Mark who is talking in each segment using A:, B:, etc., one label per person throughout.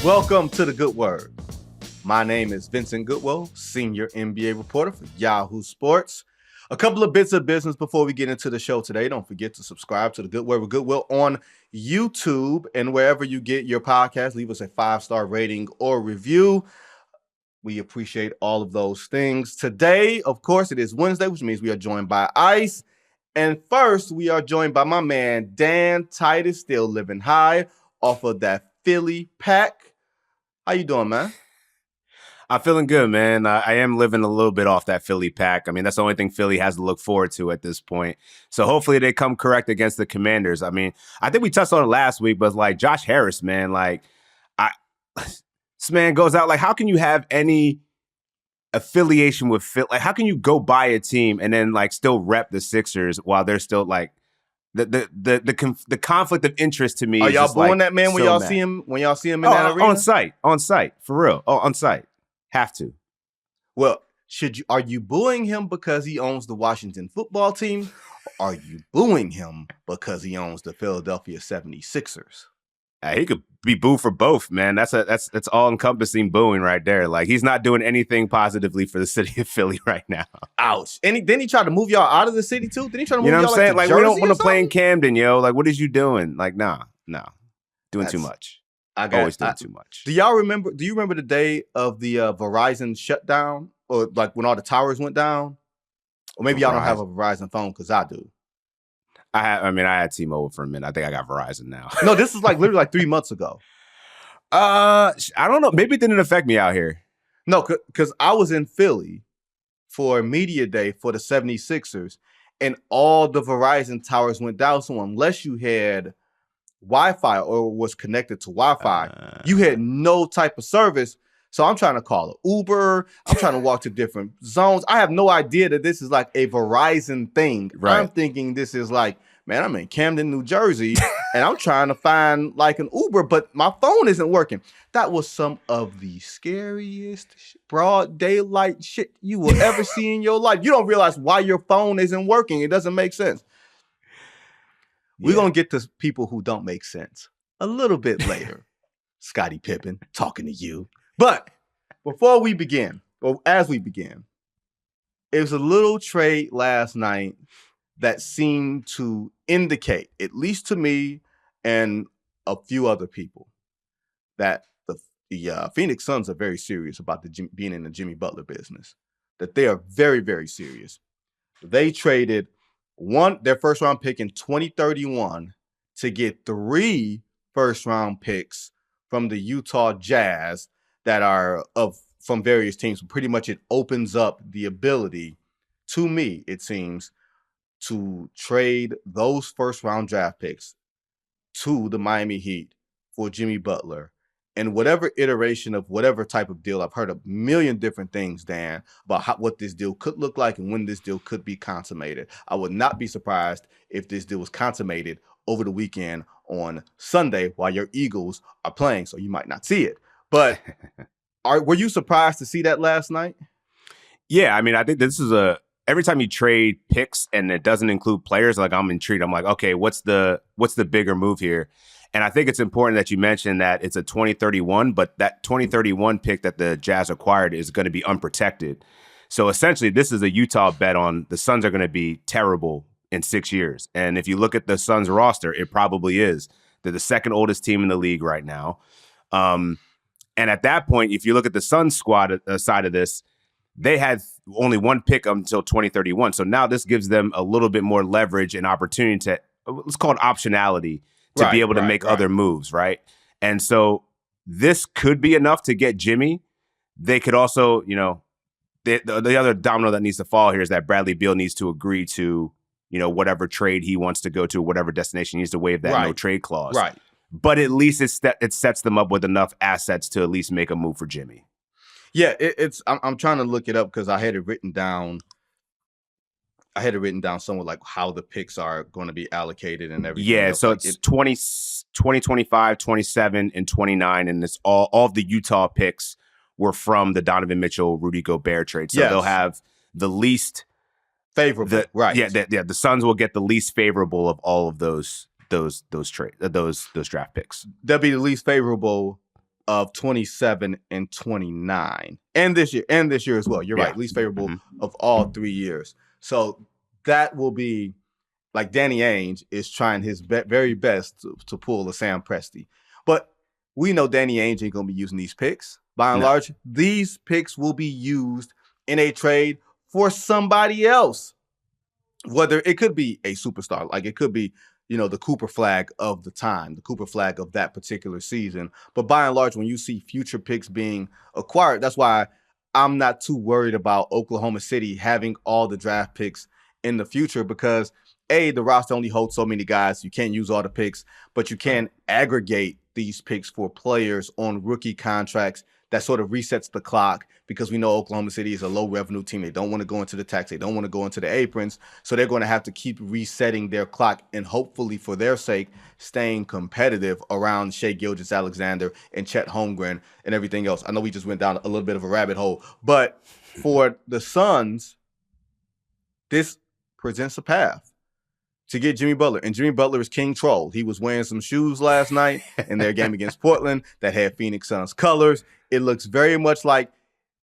A: Welcome to the Good Word. My name is Vincent Goodwill, senior NBA reporter for Yahoo Sports. A couple of bits of business before we get into the show today. Don't forget to subscribe to the Good Word with Goodwill on YouTube and wherever you get your podcast. Leave us a 5-star rating or review. We appreciate all of those things. Today, of course, it is Wednesday, which means we are joined by Ice. And first, we are joined by my man, Dan Titus, still living high off of that Philly pack. How you doing, man?
B: I'm feeling good, man. I am living a little bit off that Philly pack. I mean, that's the only thing Philly has to look forward to at this point. So hopefully they come correct against the Commanders. I mean, I think we touched on it last week, but like Josh Harris, man, this man goes out. Like, how can you have any affiliation with Philly? Like, how can you go buy a team and then like still rep the Sixers while they're still like the conflict of interest to me?
A: Are
B: is
A: y'all
B: just,
A: booing
B: like,
A: that man when
B: so
A: y'all
B: mad.
A: see him? When y'all see him in that arena?
B: On site, for real. Oh, on site, have to.
A: Well, are you booing him because he owns the Washington football team? Or are you booing him because he owns the Philadelphia 76ers?
B: He could be booed for both, man. That's all encompassing booing right there. Like, he's not doing anything positively for the city of Philly right now.
A: Ouch. And then he tried to move y'all out of the city too? Then he tried to move
B: You know
A: y'all
B: what I'm saying?
A: like
B: We don't
A: Jersey
B: want
A: or
B: to play in
A: something?
B: Camden, yo. Like, what is you doing? Like, nah. Doing too much. Always doing too much.
A: Do you remember the day of the Verizon shutdown? Or like when all the towers went down? Or maybe y'all don't have a Verizon phone because I do.
B: I had T-Mobile for a minute. I think I got Verizon now.
A: No, this is like literally like 3 months ago.
B: I don't know. Maybe it didn't affect me out here.
A: No, because I was in Philly for media day for the 76ers, and all the Verizon towers went down. So unless you had Wi-Fi or was connected to Wi-Fi, you had no type of service. So I'm trying to call an Uber. I'm trying to walk to different zones. I have no idea that this is like a Verizon thing.
B: Right.
A: I'm thinking this is like, man, I'm in Camden, New Jersey, and I'm trying to find like an Uber, but my phone isn't working. That was some of the scariest broad daylight shit you will ever see in your life. You don't realize why your phone isn't working. It doesn't make sense. We're going to get to people who don't make sense a little bit later. Scottie Pippen, talking to you. But before we begin, or as we begin, it was a little trade last night that seemed to indicate, at least to me and a few other people, that the Phoenix Suns are very serious about being in the Jimmy Butler business. That they are very, very serious. They traded their first round pick in 2031 to get 3 first-round picks from the Utah Jazz that are from various teams. Pretty much it opens up the ability, to me, it seems, to trade those first-round draft picks to the Miami Heat for Jimmy Butler. And whatever iteration of whatever type of deal, I've heard a million different things, Dan, about what this deal could look like and when this deal could be consummated. I would not be surprised if this deal was consummated over the weekend on Sunday while your Eagles are playing, so you might not see it. But were you surprised to see that last night?
B: Yeah, I mean, I think this is every time you trade picks and it doesn't include players, like, I'm intrigued. I'm like, okay, what's the bigger move here? And I think it's important that you mentioned that it's a 2031, but that 2031 pick that the Jazz acquired is going to be unprotected. So essentially, this is a Utah bet on the Suns are going to be terrible in 6 years. And if you look at the Suns roster, it probably is. They're the second oldest team in the league right now. And at that point, if you look at the Suns squad side of this, they had only 1 pick until 2031. So now this gives them a little bit more leverage and opportunity to, let's call it optionality, to be able to make other moves, right? And so this could be enough to get Jimmy. They could also, the other domino that needs to fall here is that Bradley Beal needs to agree to, whatever trade he wants to go to, whatever destination, he needs to waive that no trade clause.
A: Right.
B: But at least it sets them up with enough assets to at least make a move for Jimmy.
A: Yeah, I'm trying to look it up because I had it written down. I had it written down somewhere like how the picks are going to be allocated and everything.
B: Yeah,
A: else.
B: so
A: Like
B: it's 2025, 27, and 29, and it's all of the Utah picks were from the Donovan Mitchell, Rudy Gobert trade. So they'll have the least
A: favorable, right?
B: Yeah, the Suns will get the least favorable of all of those draft picks.
A: They'll be the least favorable of 27 and 29. And this year as well. You're right. Least favorable of all 3 years. So that will be like Danny Ainge is trying his very best to pull a Sam Presti. But we know Danny Ainge ain't going to be using these picks. By and large, these picks will be used in a trade for somebody else. Whether it could be a superstar, like it could be, the Cooper flag of the time, the Cooper flag of that particular season. But by and large, when you see future picks being acquired, that's why I'm not too worried about Oklahoma City having all the draft picks in the future, because the roster only holds so many guys. You can't use all the picks, but you can aggregate these picks for players on rookie contracts. That sort of resets the clock, because we know Oklahoma City is a low revenue team. They don't want to go into the tax. They don't want to go into the aprons. So they're going to have to keep resetting their clock and hopefully for their sake, staying competitive around Shai Gilgeous-Alexander and Chet Holmgren and everything else. I know we just went down a little bit of a rabbit hole, but for the Suns, this presents a path to get Jimmy Butler. And Jimmy Butler is King Troll. He was wearing some shoes last night in their game against Portland that had Phoenix Suns colors. It looks very much like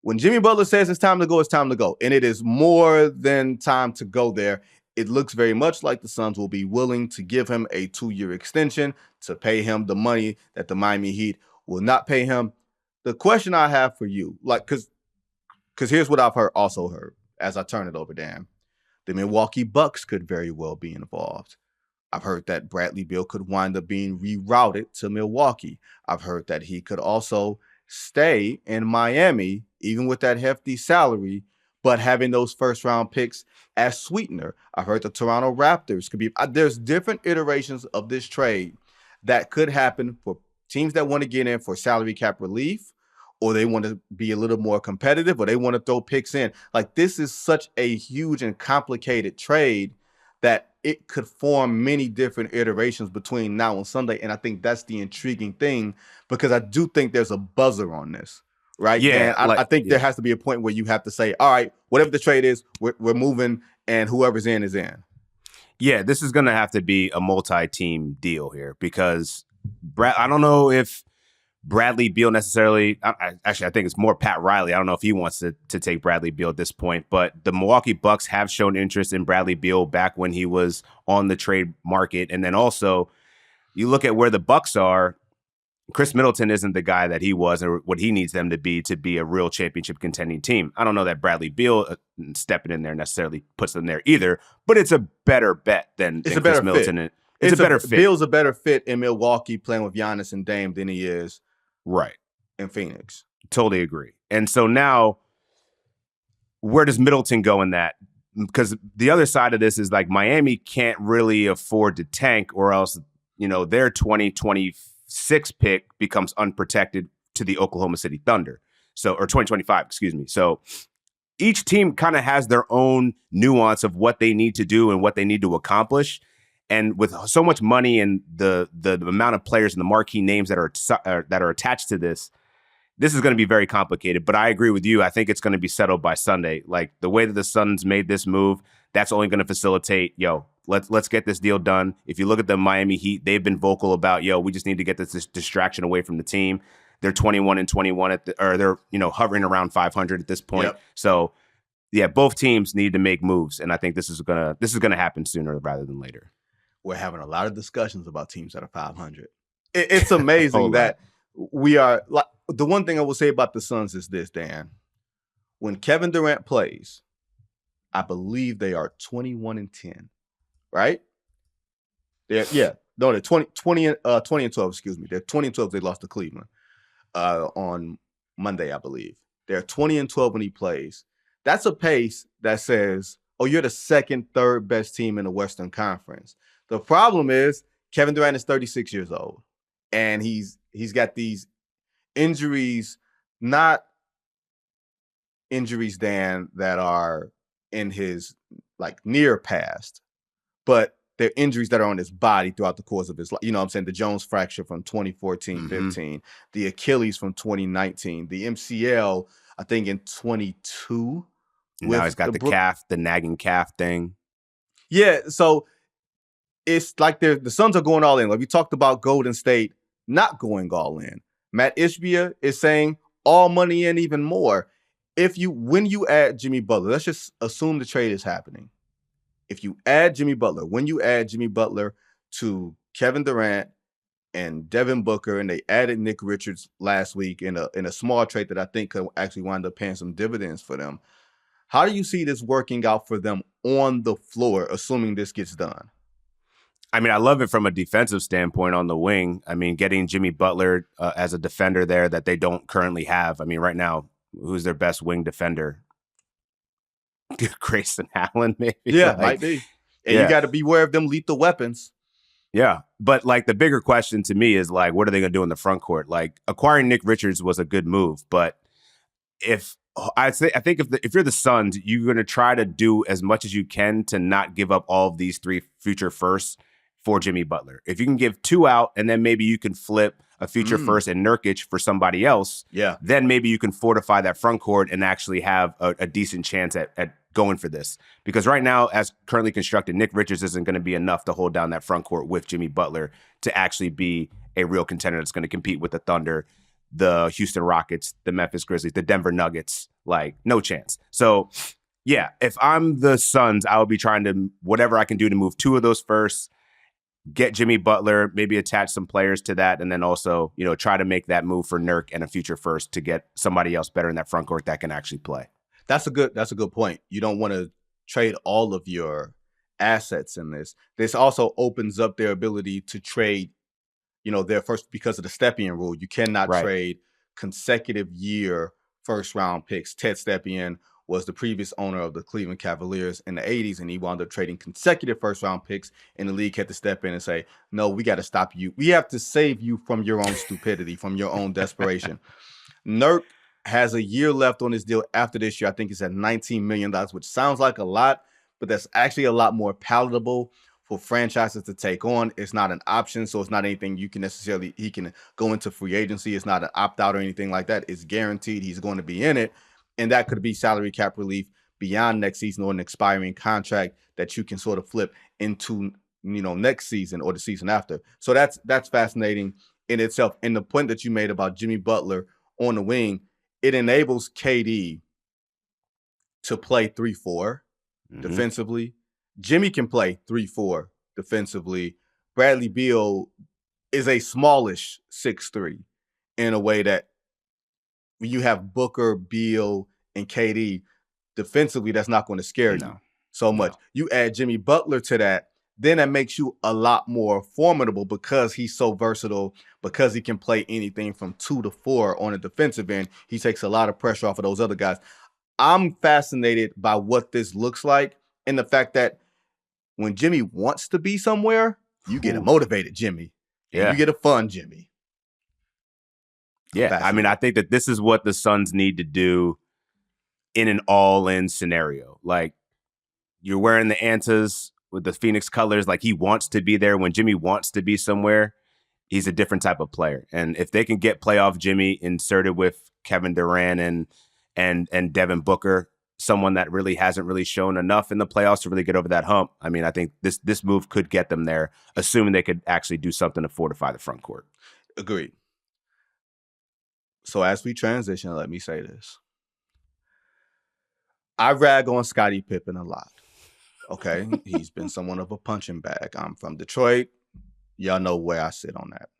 A: when Jimmy Butler says it's time to go, it's time to go. And it is more than time to go there. It looks very much like the Suns will be willing to give him a 2-year extension to pay him the money that the Miami Heat will not pay him. The question I have for you, because here's what I've also heard as I turn it over, Dan. The Milwaukee Bucks could very well be involved. I've heard that Bradley Beal could wind up being rerouted to Milwaukee. I've heard that he could also stay in Miami, even with that hefty salary, but having those first-round picks as sweetener. I've heard the Toronto Raptors could be. There's different iterations of this trade that could happen for teams that want to get in for salary cap relief, or they want to be a little more competitive, or they want to throw picks in. Like, this is such a huge and complicated trade that it could form many different iterations between now and Sunday. And I think that's the intriguing thing, because I do think there's a buzzer on this, right?
B: Yeah.
A: And I think there has to be a point where you have to say, all right, whatever the trade is, we're moving, and whoever's in is in.
B: Yeah, this is going to have to be a multi-team deal here, because I don't know if Bradley Beal necessarily. Actually, I think it's more Pat Riley. I don't know if he wants to take Bradley Beal at this point, but the Milwaukee Bucks have shown interest in Bradley Beal back when he was on the trade market. And then also, you look at where the Bucks are. Chris Middleton isn't the guy that he was, or what he needs them to be a real championship contending team. I don't know that Bradley Beal stepping in there necessarily puts them there either, but it's a better bet than Chris Middleton. It's a better fit.
A: Beal's a better fit in Milwaukee playing with Giannis and Dame than he is in Phoenix.
B: Totally agree. And so now, where does Middleton go in that? Because the other side of this is like Miami can't really afford to tank, or else, their 2026 pick becomes unprotected to the Oklahoma City Thunder. Or 2025, excuse me. So each team kind of has their own nuance of what they need to do and what they need to accomplish. And with so much money and the amount of players and the marquee names that are attached to this is going to be very complicated. But I agree with you. I think it's going to be settled by Sunday. Like, the way that the Suns made this move, that's only going to facilitate, let's get this deal done. If you look at the Miami Heat, they've been vocal about, we just need to get this distraction away from the team. They're 21-21 they're hovering around 500 at this point.
A: Yep.
B: So yeah, both teams need to make moves, and I think this is gonna happen sooner rather than later.
A: We're having a lot of discussions about teams that are 500. It's amazing that we are. Like, the one thing I will say about the Suns is this, Dan. When Kevin Durant plays, I believe they are 21-10, right? They're 20 and 12. Excuse me, they're 20-12. They lost to Cleveland on Monday, I believe. They're 20-12 when he plays. That's a pace that says, oh, you're the second, third best team in the Western Conference. The problem is Kevin Durant is 36 years old, and he's got these injuries, not injuries, Dan, that are in his near past, but they're injuries that are on his body throughout the course of his life. You know what I'm saying? The Jones fracture from 2014-15, the Achilles from 2019, the MCL, I think, in 22.
B: Now he's got the calf, the nagging calf thing.
A: Yeah, so it's like the Suns are going all in. Like we talked about Golden State not going all in. Matt Ishbia is saying all money and even more. When you add Jimmy Butler, let's just assume the trade is happening. If you add Jimmy Butler, when you add Jimmy Butler to Kevin Durant and Devin Booker, and they added Nick Richards last week in a small trade that I think could actually wind up paying some dividends for them. How do you see this working out for them on the floor, assuming this gets done?
B: I mean, I love it from a defensive standpoint on the wing. I mean, getting Jimmy Butler as a defender there that they don't currently have. I mean, right now, who's their best wing defender? Grayson Allen, maybe?
A: Yeah, might be. And you got to beware of them lethal weapons.
B: Yeah. But like the bigger question to me is like, what are they going to do in the front court? Like acquiring Nick Richards was a good move. But I think if you're the Suns, you're going to try to do as much as you can to not give up all of these 3 future firsts for Jimmy Butler. If you can give 2 out and then maybe you can flip a future first and Nurkic for somebody else, then maybe you can fortify that front court and actually have a decent chance at going for this. Because right now, as currently constructed, Nick Richards isn't going to be enough to hold down that front court with Jimmy Butler to actually be a real contender that's going to compete with the Thunder, the Houston Rockets, the Memphis Grizzlies, the Denver Nuggets. Like, no chance. So, yeah, if I'm the Suns, I would be trying to, whatever I can do to move 2 of those first, get Jimmy Butler, maybe attach some players to that, and then also, try to make that move for Nurk and a future first to get somebody else better in that front court that can actually play.
A: That's a good point. You don't want to trade all of your assets in this. This also opens up their ability to trade, their first, because of the Stepien rule. You cannot trade consecutive year first round picks. Ted Stepien was the previous owner of the Cleveland Cavaliers in the 80s, and he wound up trading consecutive first round picks, and the league had to step in and say, no, we got to stop you. We have to save you from your own stupidity, from your own desperation. Nurk has a year left on his deal after this year. I think it's at $19 million, which sounds like a lot, but that's actually a lot more palatable for franchises to take on. It's not an option, so it's not anything he can go into free agency. It's not an opt-out or anything like that. It's guaranteed he's going to be in it, and that could be salary cap relief beyond next season or an expiring contract that you can sort of flip into, next season or the season after. So that's fascinating in itself. And the point that you made about Jimmy Butler on the wing, it enables KD to play 3-4 defensively. Jimmy can play 3-4 defensively. Bradley Beal is a smallish 6'3" in a way that when you have Booker, Beal, and KD defensively, that's not going to scare you so much. You add Jimmy Butler to that, then that makes you a lot more formidable because he's so versatile, because he can play anything from 2 to 4 on a defensive end. He takes a lot of pressure off of those other guys. I'm fascinated by what this looks like and the fact that when Jimmy wants to be somewhere, you get a motivated Jimmy. And you get a fun Jimmy.
B: Yeah, I mean, I think that this is what the Suns need to do in an all-in scenario. Like, you're wearing the Antas with the Phoenix colors. Like, he wants to be there. When Jimmy wants to be somewhere, he's a different type of player. And if they can get playoff Jimmy inserted with Kevin Durant and Devin Booker, someone that really hasn't really shown enough in the playoffs to really get over that hump, I mean, I think this move could get them there, assuming they could actually do something to fortify the front court.
A: Agreed. So as we transition, let me say this. I rag on Scottie Pippen a lot. Okay? He's been somewhat of a punching bag. I'm from Detroit. Y'all know where I sit on that.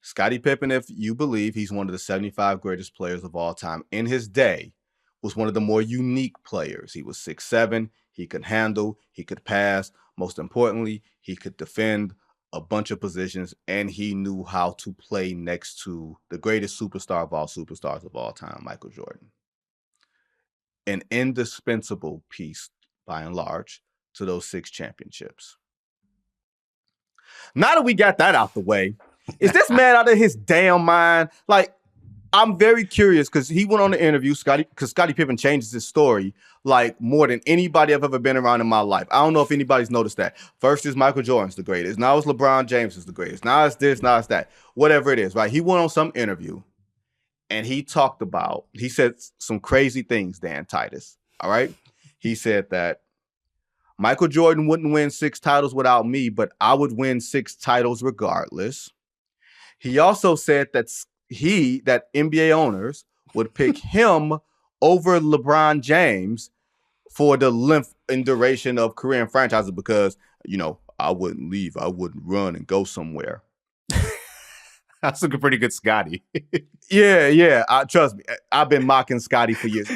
A: Scottie Pippen, if you believe he's one of the 75 greatest players of all time in his day, was one of the more unique players. He was 6'7". He could handle. He could pass. Most importantly, he could defend a bunch of positions, and he knew how to play next to the greatest superstar of all superstars of all time, Michael Jordan. An indispensable piece, by and large, to those 6 championships. Now that we got that out the way, is this man out of his damn mind? Like, I'm very curious because he went on the interview, because Scottie Pippen changes his story like more than anybody I've ever been around in my life. I don't know if anybody's noticed that. First is Michael Jordan's the greatest. Now it's LeBron James is the greatest. Now it's this, now it's that. Whatever it is, right? He went on some interview and he said some crazy things, Titus. All right? He said that Michael Jordan wouldn't win 6 titles without me, but I would win 6 titles regardless. He also said that that NBA owners would pick him over LeBron James for the length and duration of career in franchises because, I wouldn't leave. I wouldn't run and go somewhere.
B: That's looking pretty good, Scottie.
A: Yeah. Trust me. I've been mocking Scottie for years.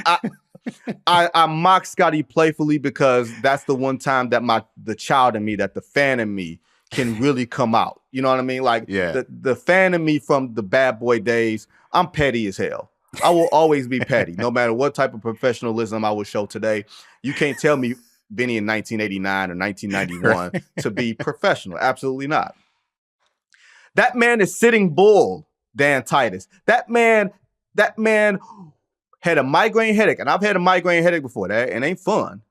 A: I mock Scottie playfully because that's the one time that the child in me, that the fan in me can really come out. You know what I mean? Like the fan in me from the bad boy days, I'm petty as hell. I will always be petty, no matter what type of professionalism I will show today. You can't tell me Benny in 1989 or 1991 to be professional. Absolutely not. That man is sitting bull, Dan Titus. That man had a migraine headache, and I've had a migraine headache before. That and ain't fun.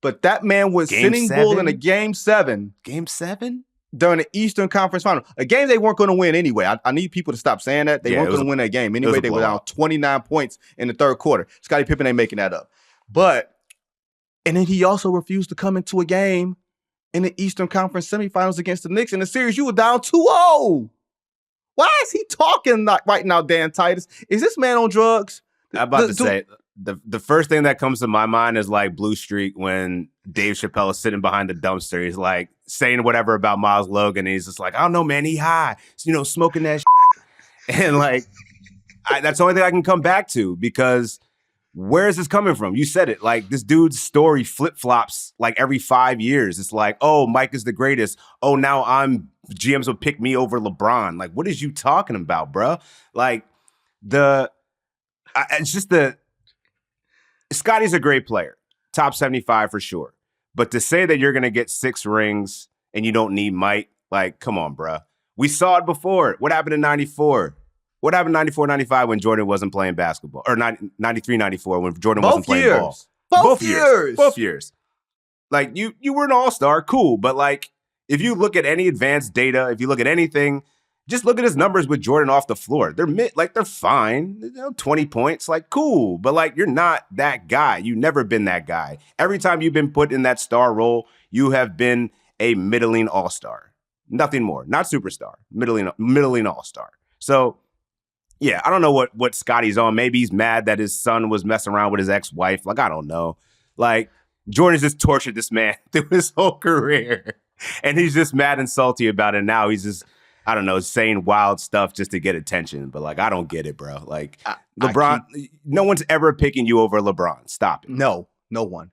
A: But that man was sitting bull in a Game 7.
B: Game 7?
A: During the Eastern Conference Final. A game they weren't going to win anyway. I need people to stop saying that. They weren't going to win that game. Anyway, they were down 29 points in the third quarter. Scottie Pippen ain't making that up. And then he also refused to come into a game in the Eastern Conference semifinals against the Knicks in the series. You were down 2-0. Why is he talking right now, Dan Titus? Is this man on drugs?
B: I'm about to say, the first thing that comes to my mind is like Blue Streak when Dave Chappelle is sitting behind the dumpster. He's like saying whatever about Miles Logan. And he's just like, I don't know, man. He high. Smoking that shit. And like, that's the only thing I can come back to because where is this coming from? You said it. Like this dude's story flip-flops like every 5 years. It's like, oh, Mike is the greatest. Oh, now GMs will pick me over LeBron. Like, what is you talking about, bro? Like it's just Scottie's a great player. Top 75 for sure. But to say that you're going to get 6 rings and you don't need Mike, like, come on, bro. We saw it before. What happened in 94? What happened in 94, 95 when Jordan wasn't playing basketball? Or 93, 94 when Jordan wasn't playing ball?
A: Both years.
B: Both years. Like, you were an all-star, cool. But, like, if you look at any advanced data, if you look at anything, just look at his numbers with Jordan off the floor. They're fine. 20 points, like, cool. But, like, you're not that guy. You've never been that guy. Every time you've been put in that star role, you have been a middling all-star. Nothing more. Not superstar. Middling all-star. So, yeah, I don't know what Scottie's on. Maybe he's mad that his son was messing around with his ex-wife. Like, I don't know. Like, Jordan's just tortured this man through his whole career. And he's just mad and salty about it. Now he's just, I don't know, saying wild stuff just to get attention. But, like, I don't get it, bro. Like, LeBron, no one's ever picking you over LeBron. Stop it.
A: No one.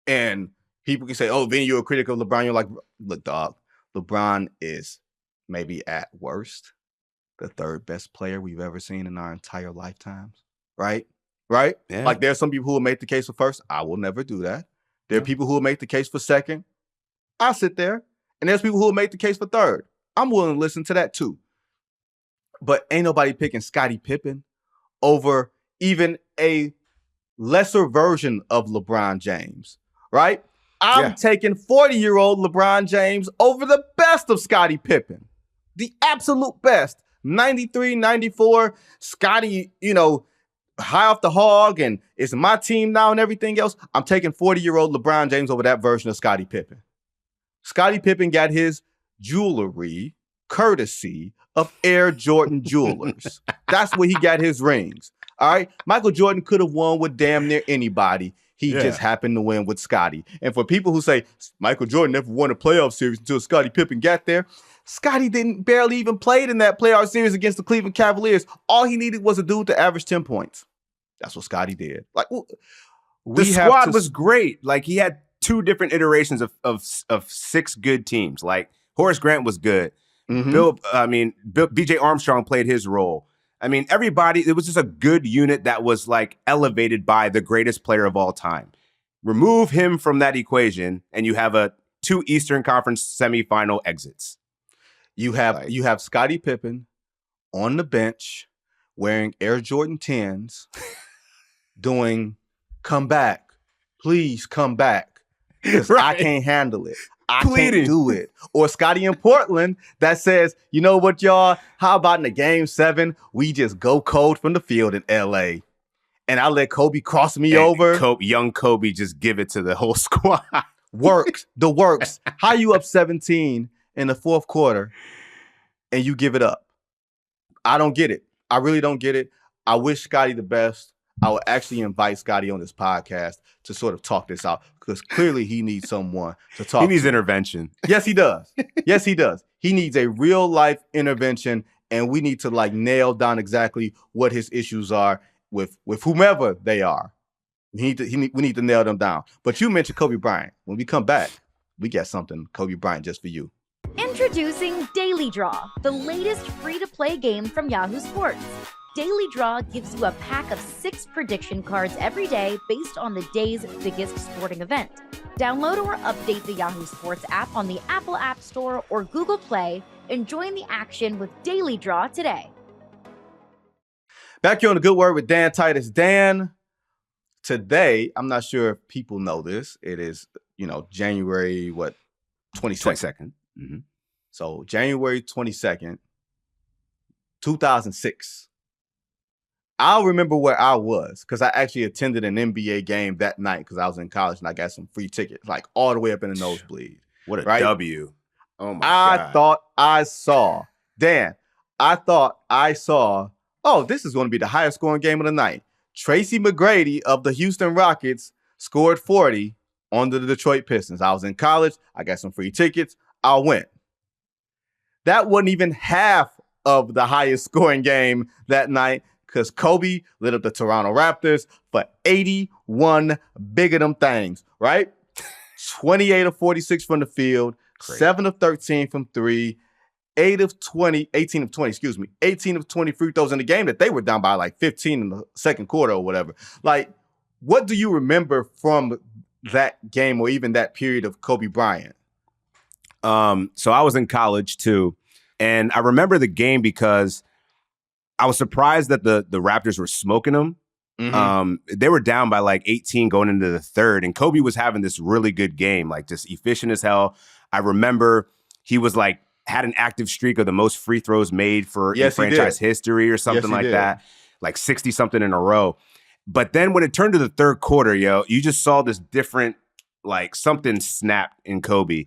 A: And people can say, oh, Vinny, you're a critic of LeBron. You're like, look, dog, LeBron is maybe at worst the third best player we've ever seen in our entire lifetimes. Right? Yeah. Like, there are some people who will make the case for first. I will never do that. There are people who will make the case for second. I'll sit there. And there's people who will make the case for third. I'm willing to listen to that too. But ain't nobody picking Scottie Pippen over even a lesser version of LeBron James, right? I'm taking 40-year-old LeBron James over the best of Scottie Pippen. The absolute best. 93, 94, Scottie, high off the hog, and it's my team now and everything else. I'm taking 40-year-old LeBron James over that version of Scottie Pippen. Scottie Pippen got his jewelry courtesy of Air Jordan Jewelers. That's where he got his rings. All right. Michael Jordan could have won with damn near anybody. He just happened to win with Scottie. And for people who say Michael Jordan never won a playoff series until Scottie Pippen got there, Scottie barely even played in that playoff series against the Cleveland Cavaliers. All he needed was a dude to average 10 points. That's what Scottie did. Like,
B: the squad was great. Like, he had 2 different iterations of 6 good teams. Like, Horace Grant was good. Mm-hmm. B.J. Armstrong played his role. I mean, everybody, it was just a good unit that was, like, elevated by the greatest player of all time. Remove him from that equation, and you have 2 Eastern Conference semifinal exits.
A: You have Scottie Pippen on the bench wearing Air Jordan 10s doing, come back. Please come back. Because I can't handle it. I can't do it. Or Scottie in Portland that says, you know what, y'all? How about in the Game 7, we just go cold from the field in L.A. and I let Kobe cross me over.
B: Young Kobe just give it to the whole squad.
A: Works. How you up 17 in the fourth quarter and you give it up? I don't get it. I really don't get it. I wish Scottie the best. I would actually invite Scottie on this podcast to sort of talk this out because clearly he needs someone to talk to.
B: He needs intervention.
A: Yes, he does. Yes, he does. He needs a real life intervention, and we need to like nail down exactly what his issues are with whomever they are. We need to nail them down. But you mentioned Kobe Bryant. When we come back, we got something Kobe Bryant just for you.
C: Introducing Daily Draw, the latest free-to-play game from Yahoo Sports. Daily Draw gives you a pack of 6 prediction cards every day based on the day's biggest sporting event. Download or update the Yahoo Sports app on the Apple App Store or Google Play and join the action with Daily Draw today.
A: Back here on The Good Word with Dan Titus. Dan, today, I'm not sure if people know this. It is, January, 22nd?
B: 22nd. Mm-hmm.
A: So January 22nd, 2006. I'll remember where I was because I actually attended an NBA game that night because I was in college and I got some free tickets, like all the way up in the nosebleed.
B: What a
A: right?
B: W. Oh, my God.
A: I thought I saw, this is going to be the highest scoring game of the night. Tracy McGrady of the Houston Rockets scored 40 on the Detroit Pistons. I was in college. I got some free tickets. I went. That wasn't even half of the highest scoring game that night because Kobe lit up the Toronto Raptors for 81 big of them things, right? 28 of 46 from the field,
B: Great.
A: 7 of 13 from 3, 18 of 20 free throws in the game that they were down by like 15 in the second quarter or whatever. Like, what do you remember from that game or even that period of Kobe Bryant?
B: So I was in college too, and I remember the game because I was surprised that the Raptors were smoking them. Mm-hmm. They were down by like 18 going into the third, and Kobe was having this really good game, like just efficient as hell. I remember he was like had an active streak of the most free throws made for in franchise history or something like that, like 60 something in a row. But then when it turned to the third quarter, you just saw this different, like something snapped in Kobe.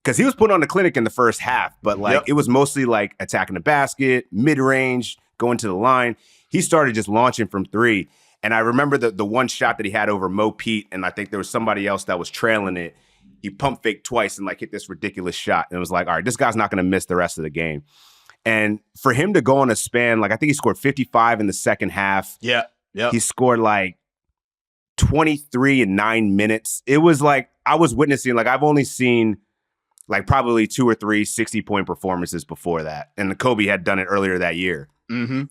B: Because he was putting on the clinic in the first half, but it was mostly like attacking the basket, mid-range, going to the line. He started just launching from 3. And I remember the one shot that he had over Mo Pete, and I think there was somebody else that was trailing it. He pump faked twice and like hit this ridiculous shot. And it was like, all right, this guy's not going to miss the rest of the game. And for him to go on a span, like I think he scored 55 in the second half.
A: Yeah.
B: He scored like 23 in 9 minutes. It was like I was witnessing, like I've only seen like probably 2 or 3 60-point performances before that. And the Kobe had done it earlier that year.
A: Mm-hmm.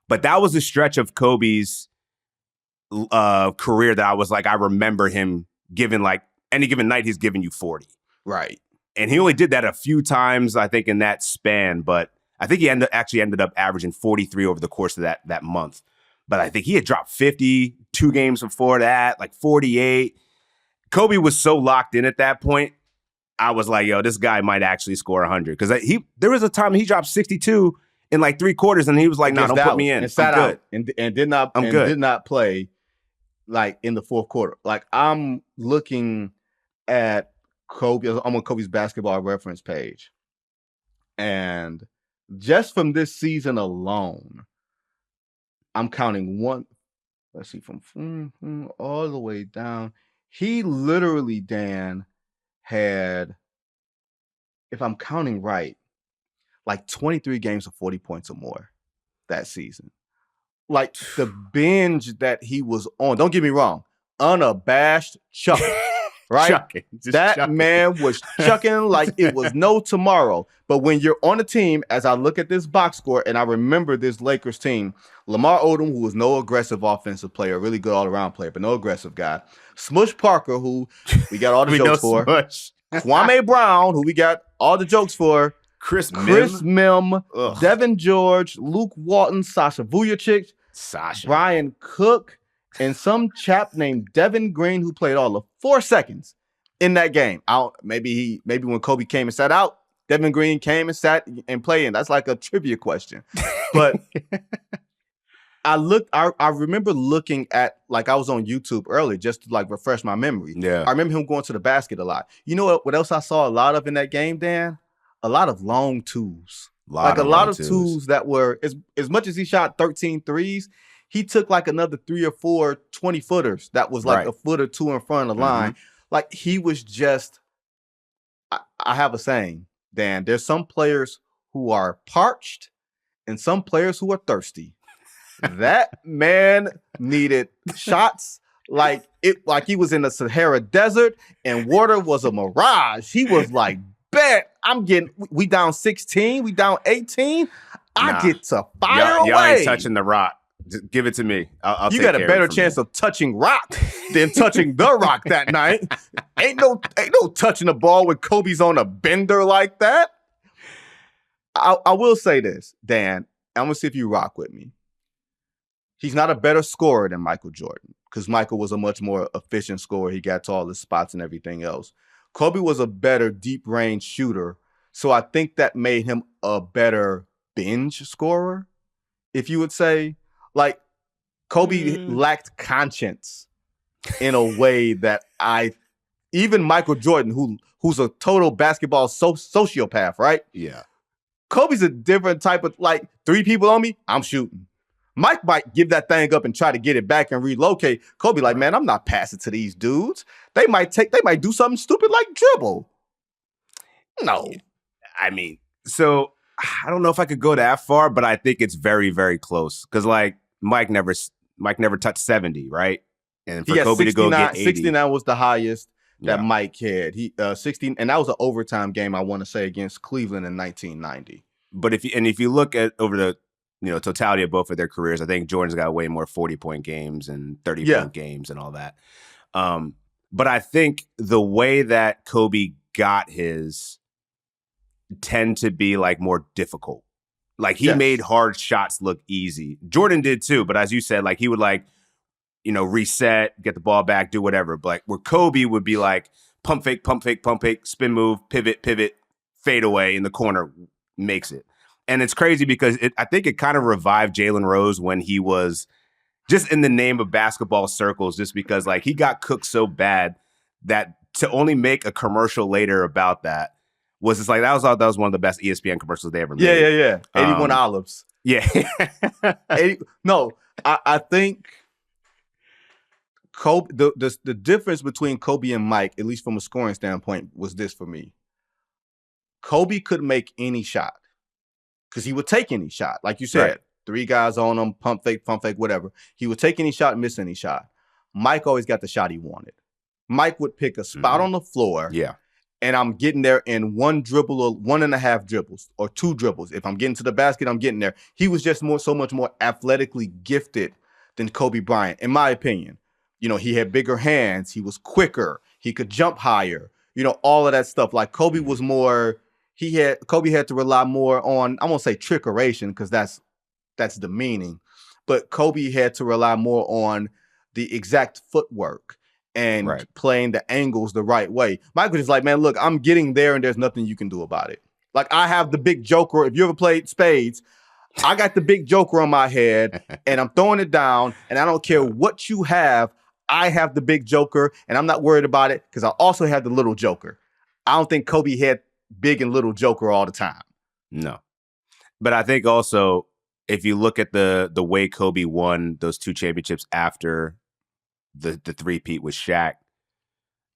B: But that was a stretch of Kobe's career that I was like, I remember him giving like any given night, he's giving you 40.
A: Right. And
B: he only did that a few times, I think, in that span. But I think he ended up averaging 43 over the course of that month. But I think he had dropped 50 2 games before that, like 48. Kobe was so locked in at that point. I was like, yo, this guy might actually score 100. Because there was a time he dropped 62 in like 3 quarters, and he was like, no, don't put me in.
A: And sat out and did not play like in the fourth quarter. Like I'm looking at Kobe. I'm on Kobe's basketball reference page. And just from this season alone, I'm counting one. Let's see, from all the way down. He literally, Dan, had, if I'm counting right, like 23 games of 40 points or more that season. Like the binge that he was on, don't get me wrong, unabashed chucking, right? Chucking. Man was chucking like it was no tomorrow. But when you're on a team, as I look at this box score, and I remember this Lakers team, Lamar Odom, who was no aggressive offensive player, really good all-around player, but no aggressive guy. Smush Parker, who we got all the jokes for.
B: Smush.
A: Kwame Brown, who we got all the jokes for. Chris Mim, Devin George, Luke Walton, Sasha Vujacic, Brian Cook, and some chap named Devin Green who played all of 4 seconds in that game. Maybe when Kobe came and sat out, Devin Green came and sat and played, and that's like a trivia question. But I remember looking at, like I was on YouTube early just to like refresh my memory.
B: Yeah.
A: I remember him going to the basket a lot. You know what else I saw a lot of in that game, Dan? A lot of long twos. Like a lot of twos that were, as much as he shot 13 threes, he took like another 3 or 4 20-footers that was like a foot or two in front of the line. Like he was just, I have a saying, Dan, there's some players who are parched and some players who are thirsty. That man needed shots like he was in the Sahara Desert and water was a mirage. He was like, bet we down 16, we down 18. I get to fire away.
B: Y'all ain't touching the rock. Just give it to me. I'll
A: you got a better chance of touching rock than touching the rock that night. Ain't no touching the ball when Kobe's on a bender like that. I will say this, Dan. I'm gonna see if you rock with me. He's not a better scorer than Michael Jordan because Michael was a much more efficient scorer. He got to all the spots and everything else. Kobe was a better deep range shooter. So I think that made him a better binge scorer, if you would say. Like Kobe lacked conscience in a way that even Michael Jordan, who's a total basketball sociopath, right?
B: Yeah.
A: Kobe's a different type of, like, 3 people on me, I'm shooting. Mike might give that thing up and try to get it back and relocate. Kobe like, man, I'm not passing to these dudes. They might do something stupid like dribble. No.
B: I mean, so I don't know if I could go that far, but I think it's very, very close. Because like Mike never touched 70, right? And for Kobe to go get 80.
A: 69 was the highest that Mike had. He 16, and that was an overtime game, I want to say, against Cleveland in 1990.
B: But if you look at over the totality of both of their careers, I think Jordan's got way more 40-point games and 30-point games and all that. But I think the way that Kobe got his tend to be like more difficult. Like he made hard shots look easy. Jordan did too, but as you said, like he would reset, get the ball back, do whatever. But like where Kobe would be like pump fake, spin move, pivot, fade away in the corner, makes it. And it's crazy because I think it kind of revived Jalen Rose when he was just in the name of basketball circles, just because like he got cooked so bad that to only make a commercial later about that was just like, that was one of the best ESPN commercials they ever made.
A: Yeah. 81 olives.
B: Yeah.
A: I think Kobe, the difference between Kobe and Mike, at least from a scoring standpoint, was this for me. Kobe could make any shot. Because he would take any shot. Like you said, 3 guys on him, pump fake, whatever. He would take any shot, miss any shot. Mike always got the shot he wanted. Mike would pick a spot on the floor.
B: Yeah.
A: And I'm getting there in 1 dribble or 1.5 dribbles or 2 dribbles. If I'm getting to the basket, I'm getting there. He was just so much more athletically gifted than Kobe Bryant, in my opinion. He had bigger hands. He was quicker. He could jump higher. All of that stuff. Like Kobe was more... Kobe had to rely more on, I won't say trickeration because that's demeaning, but Kobe had to rely more on the exact footwork and playing the angles the right way. Michael is like, man, look, I'm getting there and there's nothing you can do about it. Like I have the big joker. If you ever played spades, I got the big joker on my head and I'm throwing it down and I don't care what you have. I have the big joker and I'm not worried about it because I also have the little joker. I don't think Kobe had big and little joker all the time.
B: No. But I think also if you look at the way Kobe won those 2 championships after the three-peat with Shaq,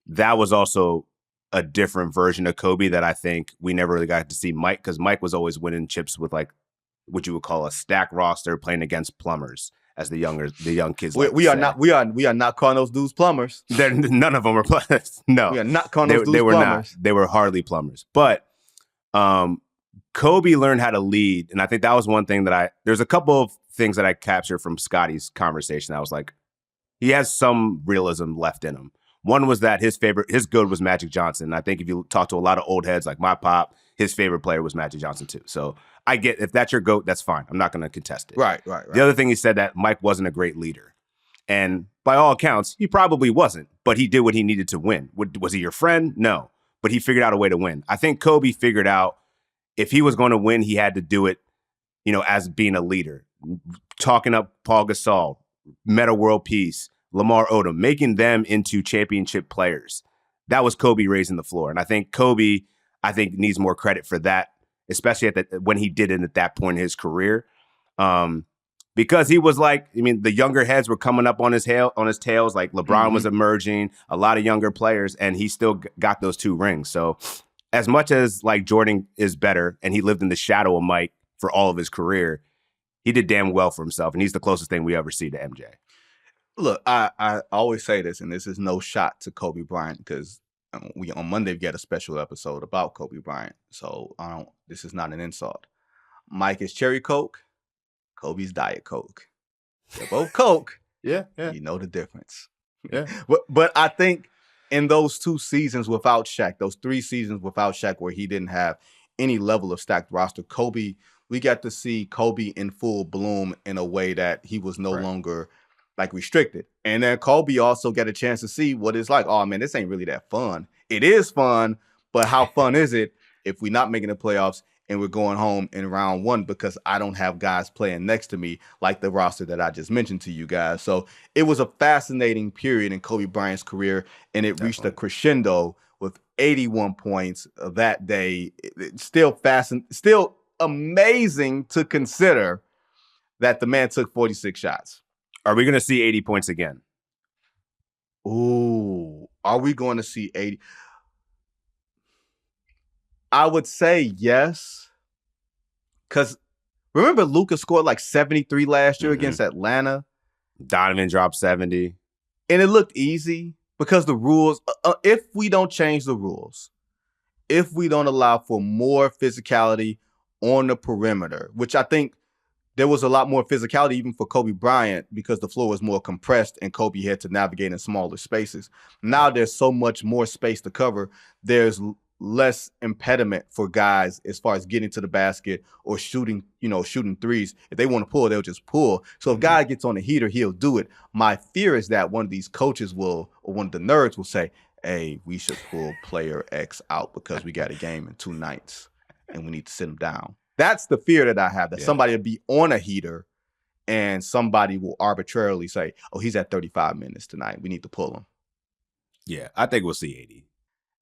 B: that was also a different version of Kobe that I think we never really got to see Mike, because Mike was always winning chips with like what you would call a stack roster, playing against plumbers, as the young kids.
A: We are not calling those dudes plumbers.
B: None of them are plumbers. No,
A: we are not calling those dudes
B: they were
A: plumbers.
B: Not. They were hardly plumbers. But Kobe learned how to lead, and I think that was one thing that there's a couple of things that I captured from Scottie's conversation. I was like, he has some realism left in him. One was that his good was Magic Johnson. And I think if you talk to a lot of old heads like my pop, his favorite player was Magic Johnson too. So I get, if that's your GOAT, that's fine. I'm not going to contest it.
A: Right.
B: The other thing he said, that Mike wasn't a great leader. And by all accounts, he probably wasn't, but he did what he needed to win. Was he your friend? No, but he figured out a way to win. I think Kobe figured out if he was going to win, he had to do it, as being a leader, talking up Paul Gasol, Metta World Peace, Lamar Odom, making them into championship players. That was Kobe raising the floor. And I think Kobe, needs more credit for that especially when he did it at that point in his career. Because he was like, I mean, the younger heads were coming up on his tails. Like LeBron was emerging, a lot of younger players, and he still got those 2 rings. So as much as like Jordan is better and he lived in the shadow of Mike for all of his career, he did damn well for himself. And he's the closest thing we ever see to MJ.
A: Look, I always say this, and this is no shot to Kobe Bryant because on Monday we get a special episode about Kobe Bryant. So this is not an insult. Mike is cherry Coke. Kobe's Diet Coke. They're both Coke.
B: Yeah.
A: You know the difference.
B: Yeah.
A: But I think in those 2 seasons without Shaq, those 3 seasons without Shaq where he didn't have any level of stacked roster, Kobe, we got to see Kobe in full bloom in a way that he was no longer like restricted. And then Kobe also got a chance to see what it's like. Oh, man, this ain't really that fun. It is fun, but how fun is it if we're not making the playoffs and we're going home in round 1 because I don't have guys playing next to me like the roster that I just mentioned to you guys. So it was a fascinating period in Kobe Bryant's career, and it reached a crescendo with 81 points that day. It's still amazing to consider that the man took 46 shots.
B: Are we going to see 80 points again?
A: Ooh, are we going to see 80? I would say yes, because remember Luka scored like 73 last year against Atlanta.
B: Donovan dropped 70.
A: And it looked easy because the rules, if we don't change the rules, if we don't allow for more physicality on the perimeter, which I think there was a lot more physicality even for Kobe Bryant because the floor was more compressed and Kobe had to navigate in smaller spaces. Now there's so much more space to cover. There's less impediment for guys as far as getting to the basket or shooting threes. If they want to pull, they'll just pull. So if a guy gets on the heater, he'll do it. My fear is that one of these coaches will, or one of the nerds will say, hey, we should pull player X out because we got a game in 2 nights and we need to sit him down. That's the fear that I have, that somebody will be on a heater and somebody will arbitrarily say, oh, he's at 35 minutes tonight. We need to pull him.
B: Yeah, I think we'll see 80.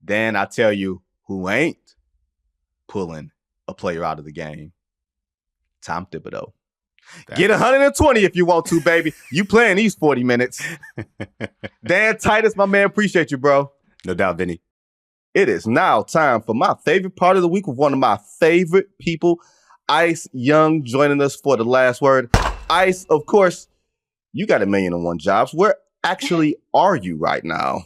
A: Then I tell you, who ain't pulling a player out of the game? Tom Thibodeau. Get 120 if you want to, baby. You playing these 40 minutes. Dan Titus, my man, appreciate you, bro.
B: No doubt, Vinny.
A: It is now time for my favorite part of the week with one of my favorite people, Ice Young, joining us for the last word. Ice, of course, you got 1,000,001 jobs. Where actually are you right now?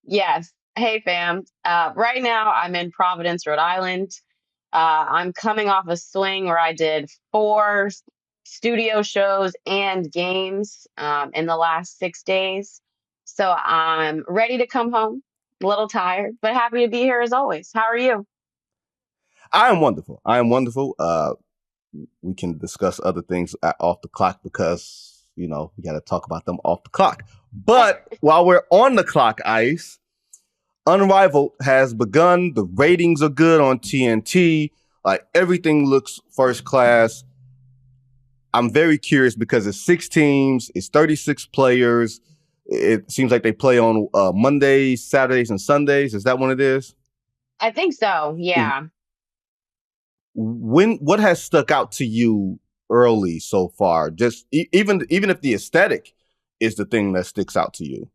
D: Yes. Hey, fam. Right now, I'm in Providence, Rhode Island. I'm coming off a swing where I did 4 studio shows and games in the last 6 days. So I'm ready to come home. A little tired, but happy to be here as always. How are you?
A: I am wonderful. We can discuss other things off the clock because, we got to talk about them off the clock. But while we're on the clock, Ice, Unrivaled has begun. The ratings are good on TNT. Like, everything looks first class. I'm very curious because it's 6 teams, it's 36 players. It seems like they play on Mondays, Saturdays, and Sundays. Is that what it is?
D: I think so. Yeah.
A: What has stuck out to you early so far? Just even if the aesthetic is the thing that sticks out to you.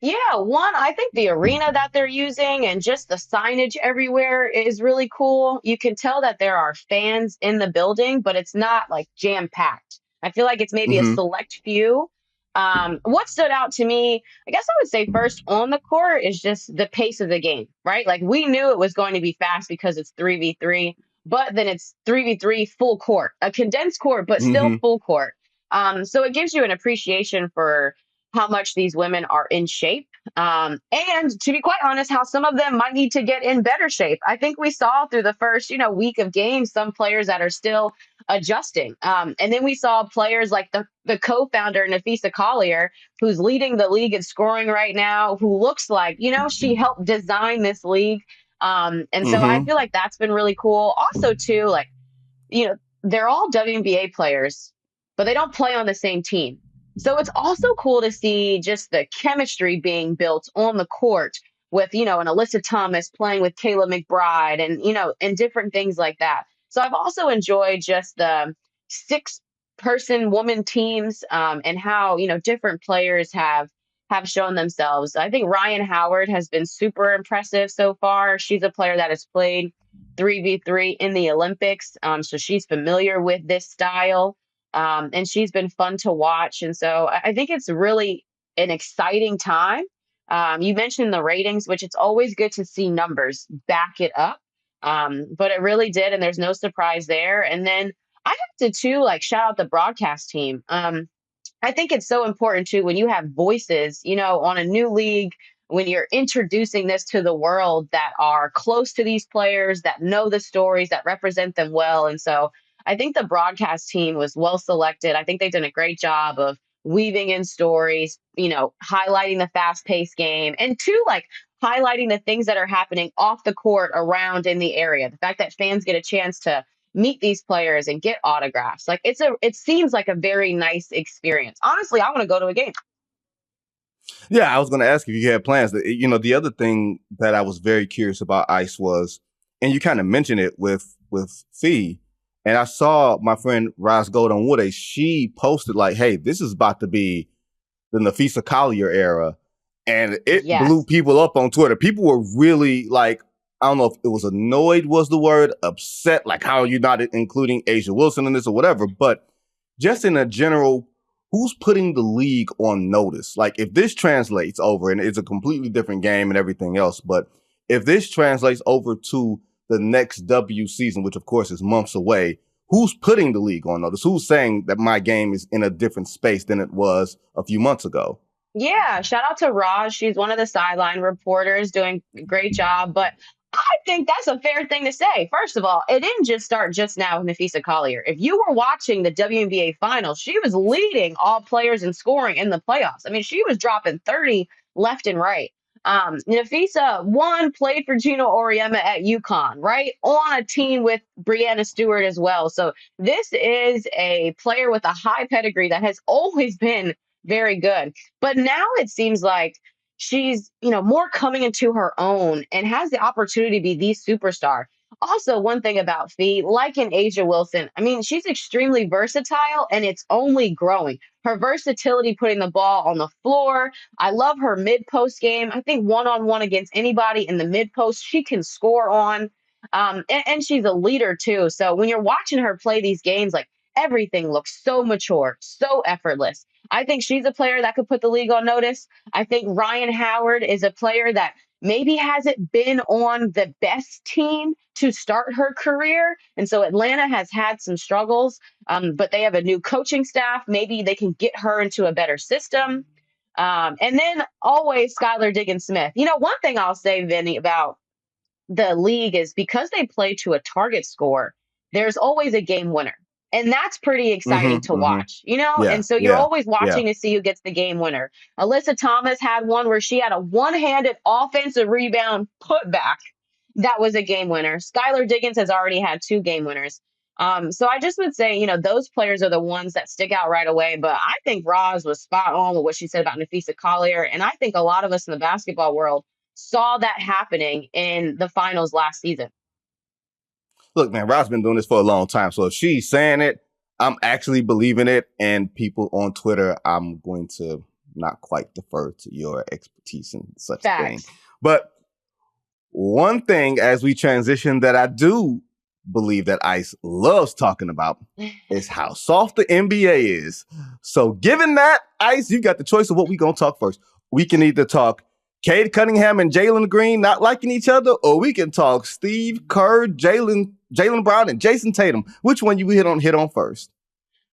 D: Yeah, one, I think the arena that they're using and just the signage everywhere is really cool. You can tell that there are fans in the building, but it's not like jam-packed. I feel like it's maybe a select few. What stood out to me, I guess I would say first on the court is just the pace of the game, right? Like, we knew it was going to be fast because it's 3v3, but then it's 3v3 full court, a condensed court, but still full court. So it gives you an appreciation for how much these women are in shape. And to be quite honest, how some of them might need to get in better shape. I think we saw through the first, week of games, some players that are still adjusting. And then we saw players like the co-founder, Nafisa Collier, who's leading the league in scoring right now, who looks like, she helped design this league. And so I feel like that's been really cool. Also, too, like, they're all WNBA players, but they don't play on the same team. So it's also cool to see just the chemistry being built on the court with, an Alyssa Thomas playing with Kayla McBride and, and different things like that. So I've also enjoyed just the 6-person woman teams, and how, different players have shown themselves. I think Ryan Howard has been super impressive so far. She's a player that has played 3v3 in the Olympics. So she's familiar with this style. And she's been fun to watch. And so I think it's really an exciting time. You mentioned the ratings, which it's always good to see numbers back it up. But it really did. And there's no surprise there. And then I have to, too, like, shout out the broadcast team. I think it's so important too when you have voices, on a new league, when you're introducing this to the world that are close to these players, that know the stories, that represent them well. And so I think the broadcast team was well selected. I think they've done a great job of weaving in stories, highlighting the fast paced game, and two, like, highlighting the things that are happening off the court around in the area. The fact that fans get a chance to meet these players and get autographs. Like, it seems like a very nice experience. Honestly, I want to go to a game.
A: Yeah, I was going to ask if you had plans. The other thing that I was very curious about Ice was, and you kind of mentioned it with Fee, and I saw my friend Roz Gold on Woode. She posted like, "Hey, this is about to be the Nafisa Collier era," and it blew people up on Twitter. People were really like, I don't know if it was annoyed was the word, upset, like, how are you not including A'ja Wilson in this or whatever, but just in a general, who's putting the league on notice? Like, if this translates over, and it's a completely different game and everything else, but if this translates over to the next W season, which of course is months away, who's putting the league on notice? Who's saying that my game is in a different space than it was a few months ago?
D: Yeah, shout out to Raj. She's one of the sideline reporters doing a great job. But I think that's a fair thing to say. First of all, it didn't just start just now with Nafisa Collier. If you were watching the WNBA finals, she was leading all players in scoring in the playoffs. I mean, she was dropping 30 left and right. Nafisa, played for Gino Auriemma at UConn, right? On a team with Brianna Stewart as well. So this is a player with a high pedigree that has always been very good. But now it seems like she's, more coming into her own and has the opportunity to be the superstar. Also, one thing about Fee, like in A'ja Wilson, I mean, she's extremely versatile and it's only growing. Her versatility putting the ball on the floor. I love her mid-post game. I think one-on-one against anybody in the mid-post, she can score on. And she's a leader too. So when you're watching her play these games, like, everything looks so mature, so effortless. I think she's a player that could put the league on notice. I think Ryan Howard is a player that maybe hasn't been on the best team to start her career. And so Atlanta has had some struggles, but they have a new coaching staff. Maybe they can get her into a better system. And then always Skylar Diggins-Smith. One thing I'll say, Vinny, about the league is because they play to a target score, there's always a game winner. And that's pretty exciting to watch,
A: Yeah,
D: and so you're always watching to see who gets the game winner. Alyssa Thomas had one where she had a one-handed offensive rebound putback. That was a game winner. Skylar Diggins has already had 2 game winners. So I just would say, those players are the ones that stick out right away. But I think Roz was spot on with what she said about Nafisa Collier. And I think a lot of us in the basketball world saw that happening in the finals last season.
A: Look, man, Rob's been doing this for a long time. So if she's saying it, I'm actually believing it. And people on Twitter, I'm going to not quite defer to your expertise in such a thing. But one thing as we transition that I do believe that Ice loves talking about is how soft the NBA is. So given that, Ice, you got the choice of what we're going to talk first. We can either talk Cade Cunningham and Jalen Green not liking each other, or we can talk Steve Kerr, Jalen Brown, and Jayson Tatum. Which one you hit on first?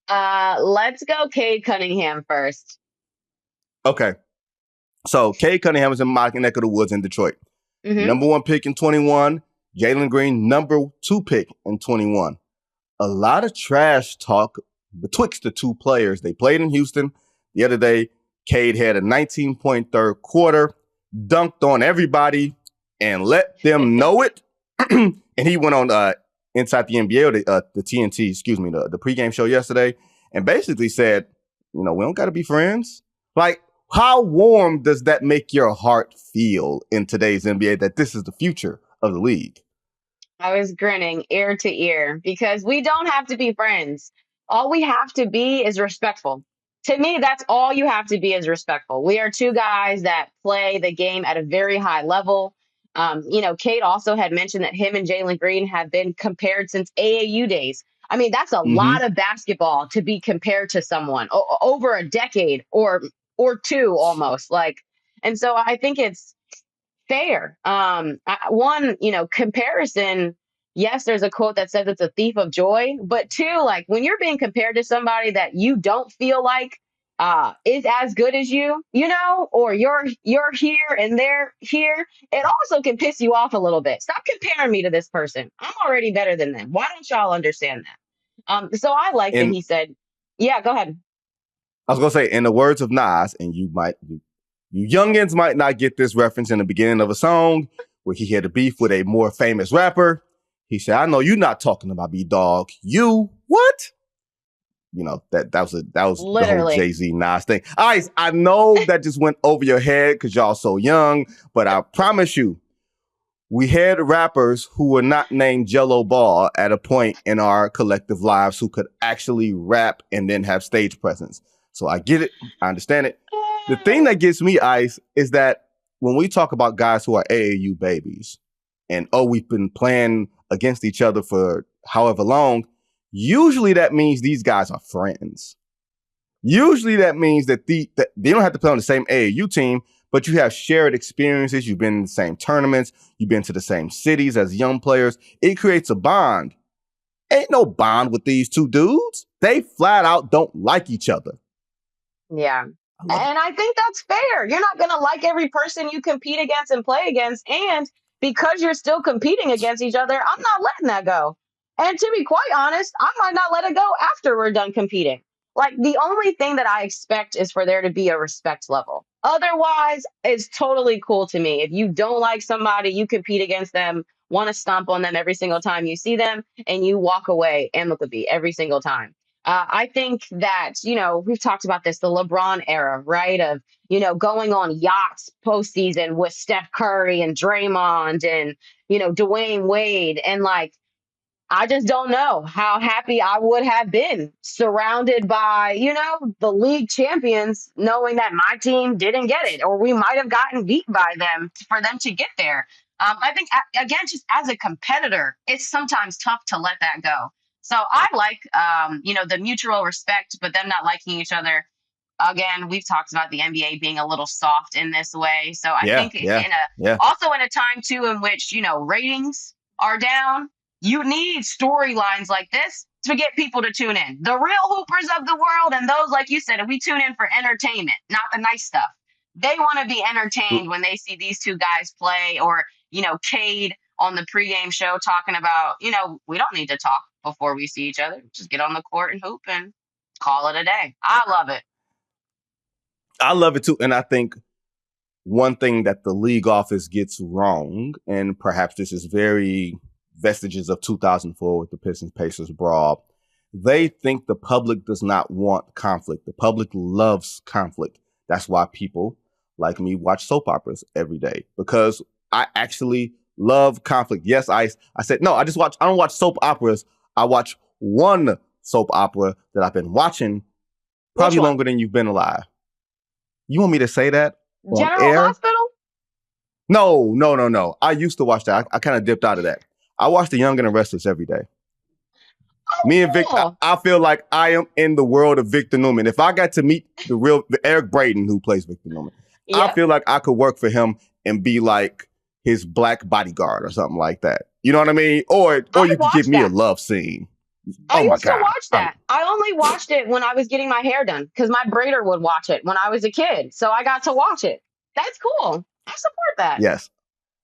D: Let's go Cade Cunningham first.
A: Okay. So Cade Cunningham is in my neck of the woods in Detroit. Mm-hmm. Number 1 pick in 21. Jalen Green, number 2 pick in 21. A lot of trash talk betwixt the two players. They played in Houston the other day. Cade had a 19-point third quarter, dunked on everybody, and let them know it. And he went on Inside the NBA, or the TNT, the pregame show yesterday, and basically said, we don't got to be friends. Like, How warm does that make your heart feel in today's NBA that this is the future of the league?
D: I was grinning ear to ear because we don't have to be friends. All we have to be is respectful. To me, that's all you have to be is respectful. We are two guys that play the game at a very high level. Cade also had mentioned that him and Jalen Green have been compared since AAU days. I mean, that's a
A: Mm-hmm.
D: lot of basketball to be compared to someone over a decade or two almost. And so I think it's fair. One, comparison. Yes, there's a quote that says it's a thief of joy, but two, like when you're being compared to somebody that you don't feel like is as good as or you're here and they're here, it also can piss you off a little bit. Stop comparing me to this person. I'm already better than them. Why don't y'all understand that? So I like that
A: And
D: he said, "Yeah, go ahead."
A: I was gonna say, in the words of Nas, and you youngins might not get this reference in the beginning of a song where he had a beef with a more famous rapper. He said, "I know you're not talking about me, dog. You what?" That was the whole
D: Literally.
A: Jay-Z Nas thing. I know that just went over your head because y'all so young, but I promise you, we had rappers who were not named Jello Ball at a point in our collective lives who could actually rap and then have stage presence. So I get it. I understand it. The thing that gets me, Ice, is that when we talk about guys who are AAU babies and, we've been playing against each other for however long, usually that means these guys are friends. Usually that means that they don't have to play on the same AAU team, but you have shared experiences. You've been in the same tournaments. You've been to the same cities as young players. It creates a bond. Ain't no bond with these two dudes. They flat out don't like each other.
D: Yeah. And I think that's fair. You're not going to like every person you compete against and play against. And because you're still competing against each other, I'm not letting that go. And to be quite honest, I might not let it go after we're done competing. Like the only thing that I expect is for there to be a respect level. Otherwise, it's totally cool to me. If you don't like somebody, you compete against them, want to stomp on them every single time you see them, and you walk away amicably every single time. I think that, we've talked about this, the LeBron era, right? Of, going on yachts postseason with Steph Curry and Draymond and, Dwayne Wade. And I just don't know how happy I would have been surrounded by, the league champions, knowing that my team didn't get it, or we might have gotten beat by them for them to get there. I think, again, just as a competitor, it's sometimes tough to let that go. So I like, the mutual respect, but them not liking each other. Again, we've talked about the NBA being a little soft in this way. So I think also in a time too in which, ratings are down, you need storylines like this to get people to tune in. The real hoopers of the world and those, like you said, if we tune in for entertainment, not the nice stuff. They want to be entertained when they see these two guys play, or, Cade on the pregame show talking about, we don't need to talk before we see each other. Just get on the court and hoop and call it a day. I love it.
A: I love it too. And I think one thing that the league office gets wrong, and perhaps this is very vestiges of 2004 with the Pistons Pacers brawl, they think the public does not want conflict. The public loves conflict. That's why people like me watch soap operas every day, because I actually love conflict. Yes, I said, no, I don't watch soap operas. I watch one soap opera that I've been watching probably longer than you've been alive. You want me to say that on
D: General
A: air?
D: Hospital?
A: No. I used to watch that. I kind of dipped out of that. I watch The Young and the Restless every day. Me and Vic, I feel like I am in the world of Victor Newman. If I got to meet the Eric Braeden who plays Victor Newman, I feel like I could work for him and be like his black bodyguard or something like that. You know what I mean? Or you could give me a love scene.
D: I used to watch that. I only watched it when I was getting my hair done because my braider would watch it when I was a kid. So I got to watch it. That's cool. I support that.
A: Yes.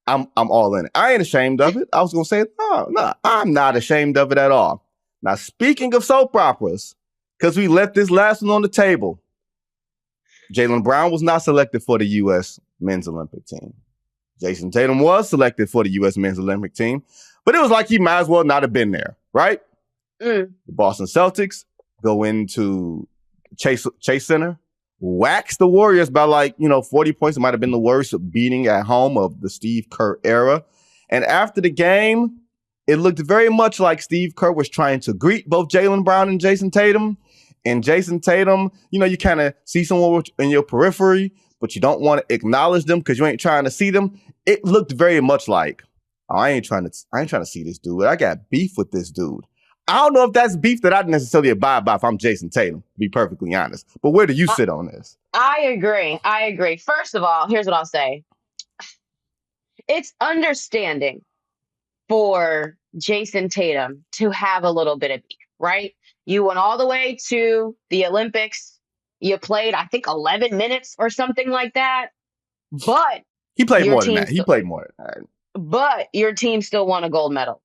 A: I'm all in it. I ain't ashamed of it. I was going to say, no, I'm not ashamed of it at all. Now, speaking of soap operas, because we left this last one on the table, Jaylen Brown was not selected for the U.S. men's Olympic team. Jayson Tatum was selected for the U.S. men's Olympic team, but it was like he might as well not have been there, right? The Boston Celtics go into Chase Center waxed the Warriors by 40 points. It might have been the worst beating at home of the Steve Kerr era. And after the game, it looked very much like Steve Kerr was trying to greet both Jaylen Brown and Jayson Tatum. And Jayson Tatum, you kind of see someone in your periphery, but you don't want to acknowledge them because you ain't trying to see them. It looked very much like, oh, I ain't trying to see this dude. I got beef with this dude. I don't know if that's beef that I'd necessarily abide by if I'm Jayson Tatum, to be perfectly honest. But where do you sit on this?
D: I agree. First of all, here's what I'll say. It's understanding for Jayson Tatum to have a little bit of beef, right? You went all the way to the Olympics. You played, I think, 11 minutes or something like that. But
A: he played more than that.
D: But your team still won a gold medal.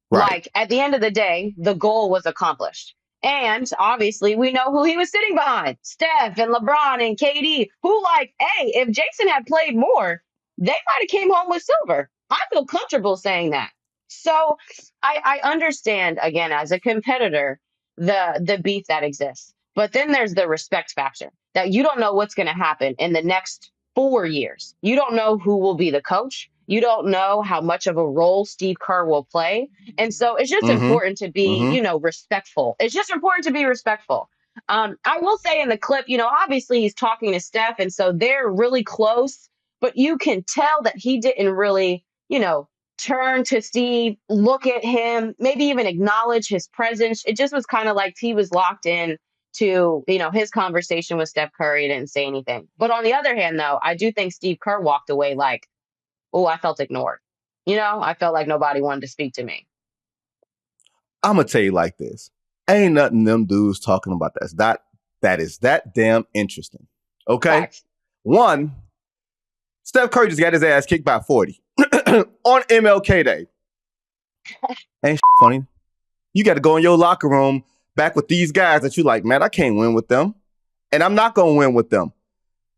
A: Right.
D: Like, at the end of the day, the goal was accomplished. And obviously, we know who he was sitting behind. Steph and LeBron and KD, who, hey, if Jayson had played more, they might have came home with silver. I feel comfortable saying that. So I understand, again, as a competitor, the beef that exists. But then there's the respect factor that you don't know what's going to happen in the next 4 years. You don't know who will be the coach. You don't know how much of a role Steve Kerr will play. And so it's just important to be, respectful. It's just important to be respectful. I will say in the clip, obviously he's talking to Steph, and so they're really close, but you can tell that he didn't really, turn to Steve, look at him, maybe even acknowledge his presence. It just was kind of like he was locked in to, his conversation with Steph Curry, didn't say anything. But on the other hand, though, I do think Steve Kerr walked away like, oh, I felt ignored. I felt like nobody wanted to speak to me.
A: I'm going to tell you like this. Ain't nothing them dudes talking about that is that damn interesting. Okay?
D: Facts.
A: One, Steph Curry just got his ass kicked by 40 on MLK Day. Ain't funny. You got to go in your locker room back with these guys that you like, man, I can't win with them. And I'm not going to win with them.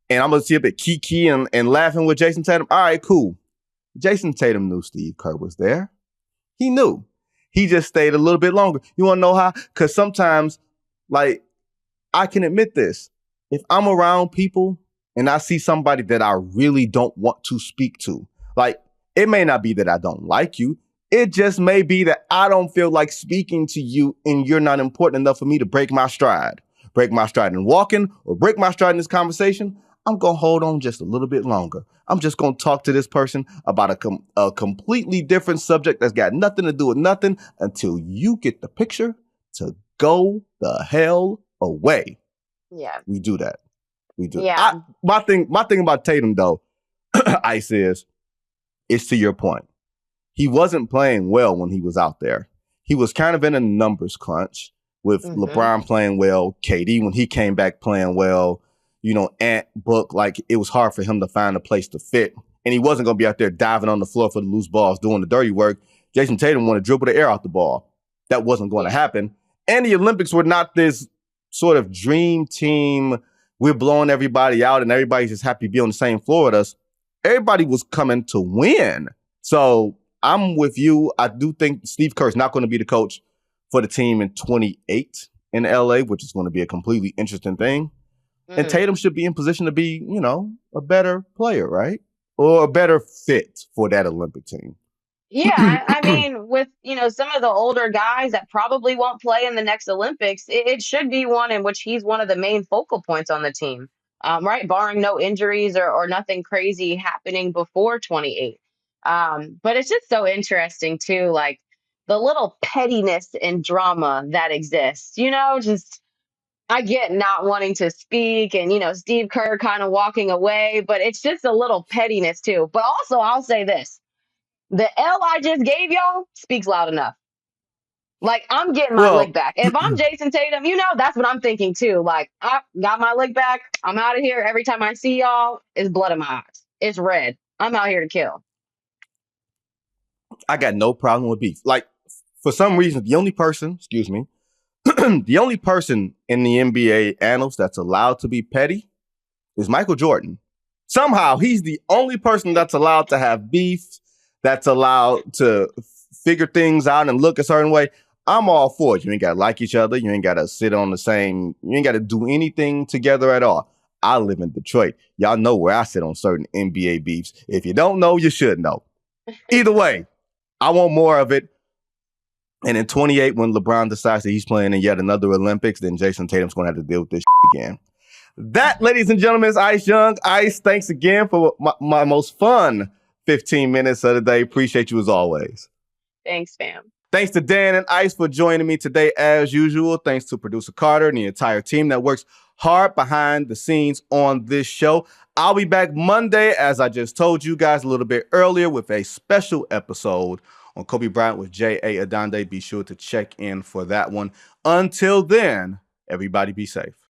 A: And I'm going to see a bit kiki and laughing with Jayson Tatum. All right, cool. Jayson Tatum knew Steve Kerr was there. He knew. He just stayed a little bit longer. You want to know how? Because sometimes, I can admit this. If I'm around people and I see somebody that I really don't want to speak to, it may not be that I don't like you. It just may be that I don't feel like speaking to you and you're not important enough for me to break my stride. Break my stride in walking or break my stride in this conversation. I'm going to hold on just a little bit longer. I'm just going to talk to this person about a completely different subject that's got nothing to do with nothing until you get the picture to go the hell away.
D: Yeah.
A: We do that. We do.
D: Yeah.
A: My thing about Tatum, though, Ice, is to your point. He wasn't playing well when he was out there. He was kind of in a numbers crunch with LeBron playing well, KD when he came back playing well. Ant, Book, it was hard for him to find a place to fit. And he wasn't going to be out there diving on the floor for the loose balls, doing the dirty work. Jayson Tatum wanted to dribble the air out the ball. That wasn't going to happen. And the Olympics were not this sort of dream team. We're blowing everybody out and everybody's just happy to be on the same floor with us. Everybody was coming to win. So I'm with you. I do think Steve Kerr is not going to be the coach for the team in 28 in LA, which is going to be a completely interesting thing. And Tatum should be in position to be, a better player, right? Or a better fit for that Olympic team.
D: Yeah, I mean, with, some of the older guys that probably won't play in the next Olympics, it should be one in which he's one of the main focal points on the team, right? Barring no injuries or nothing crazy happening before 28. But it's just so interesting, too, the little pettiness and drama that exists, just... I get not wanting to speak and, Steve Kerr kind of walking away, but it's just a little pettiness too. But also I'll say this, the L I just gave y'all speaks loud enough. I'm getting my lick back. If I'm Jayson Tatum, that's what I'm thinking too. I got my lick back. I'm out of here. Every time I see y'all, it's blood in my eyes. It's red. I'm out here to kill.
A: I got no problem with beef. For some reason, the only person in the NBA annals that's allowed to be petty is Michael Jordan. Somehow, he's the only person that's allowed to have beef, that's allowed to figure things out and look a certain way. I'm all for it. You ain't got to like each other. You ain't got to sit on the same, you ain't got to do anything together at all. I live in Detroit. Y'all know where I sit on certain NBA beefs. If you don't know, you should know. Either way, I want more of it. And in 28, when LeBron decides that he's playing in yet another Olympics, then Jayson Tatum's going to have to deal with this again. That, ladies and gentlemen, is Ice Young. Ice, thanks again for my most fun 15 minutes of the day. Appreciate you as always.
D: Thanks, fam.
A: Thanks to Dan and Ice for joining me today as usual. Thanks to producer Carter and the entire team that works hard behind the scenes on this show. I'll be back Monday, as I just told you guys a little bit earlier, with a special episode on Kobe Bryant with J.A. Adande. Be sure to check in for that one. Until then, everybody be safe.